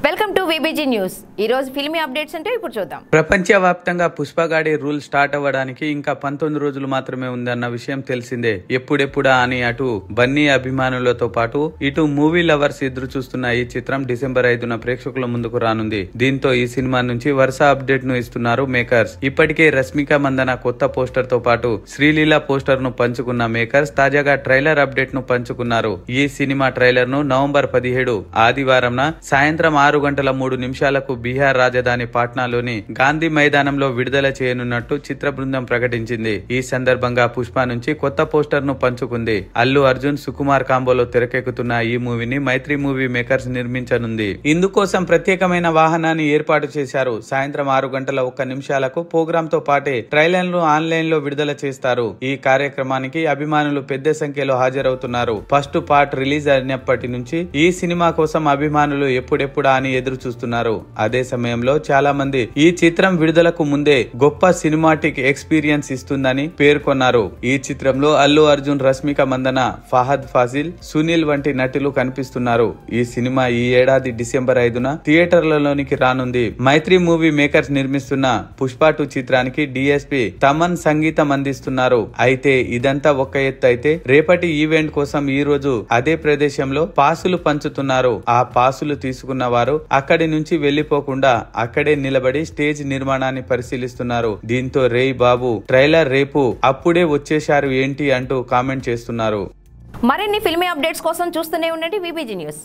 Welcome to VBG news. ఈ రోజు filmy updates అంటే ఇప్పుడు చూద్దాం. ప్రపంచవ్యాప్తంగా పుష్పగాడి రూల్ స్టార్ట్ అవ్వడానికి ఇంకా 19 రోజులు మాత్రమే ఉందన్న విషయం తెలిసిందే. ఎప్పుడెప్పుడా అని అటు బన్నీ అభిమానులతో పాటు ఇటు మూవీ లవర్స్ ఎదురు చూస్తున్న ఈ చిత్రం డిసెంబర్ 5న ప్రేక్షకుల ముందుకు రానుంది. దీంతో ఈ సినిమా నుంచి వరుస అప్డేట్ ను ఇస్తున్నారు మేకర్స్. ఇప్పటికే రష్మిక మందన కొత్త పోస్టర్ తో పాటు శ్రీలీల పోస్టర్ ను పంచుకున్న మేకర్స్ తాజాగా ట్రైలర్ అప్డేట్ ను పంచుకున్నారు. ఈ సినిమా ట్రైలర్ ను నవంబర్ 17 ఆదివారం సాయంత్రం 6:03 బీహార్ రాజధాని పాట్నాలోని గాంధీ మైదానంలో విడుదల చేయనున్నట్టు చిత్ర బృందం ప్రకటించింది. ఈ సందర్భంగా పుష్ప నుంచి కొత్త పోస్టర్ ను పంచుకుంది. అల్లు అర్జున్, సుకుమార్ కాంబోలో తెరకెక్కుతున్న ఈ మూవీని మైత్రి మూవీ మేకర్స్ నిర్మించనుంది. ఇందుకోసం ప్రత్యేకమైన వాహనాన్ని ఏర్పాటు చేశారు. సాయంత్రం 6:01 ప్రోగ్రామ్ తో పాటే ట్రైలర్ ను ఆన్లైన్ లో విడుదల చేస్తారు. ఈ కార్యక్రమానికి అభిమానులు పెద్ద సంఖ్యలో హాజరవుతున్నారు. ఫస్ట్ పార్ట్ రిలీజ్ అయినప్పటి నుంచి ఈ సినిమా కోసం అభిమానులు ఎప్పుడెప్పుడా అని ఎదురు చూస్తున్నారు. అదే సమయంలో చాలా మంది ఈ చిత్రం విడుదలకు ముందే గొప్ప సినిమాటిక్ ఎక్స్పీరియన్స్ ఇస్తుందని పేర్కొన్నారు. ఈ చిత్రంలో అల్లు అర్జున్, రష్మిక మందన, ఫహద్ ఫాజిల్, సునీల్ వంటి నటులు కనిపిస్తున్నారు. ఈ సినిమా ఈ ఏడాది డిసెంబర్ 5న థియేటర్లలోనికి రానుంది. మైత్రి మూవీ మేకర్స్ నిర్మిస్తున్న పుష్ప 2 చిత్రానికి డిఎస్పీ తమన్ సంగీతం అందిస్తున్నారు. అయితే ఇదంతా ఒక ఎత్తు అయితే రేపటి ఈవెంట్ కోసం ఈ రోజు అదే ప్రదేశంలో పాసులు పంచుతున్నారు. ఆ పాసులు తీసుకున్న వారు అక్కడి నుంచి వెళ్లిపోకుండా అక్కడే నిలబడి స్టేజ్ నిర్మాణాన్ని పరిశీలిస్తున్నారు. దీంతో రేయ్ బాబు ట్రైలర్ రేపు అప్పుడే వచ్చేశారు ఏంటి అంటూ కామెంట్ చేస్తున్నారు. మరిన్ని ఫిల్మీ అప్డేట్స్ కోసం చూస్తూనే ఉండండి విబిజి న్యూస్.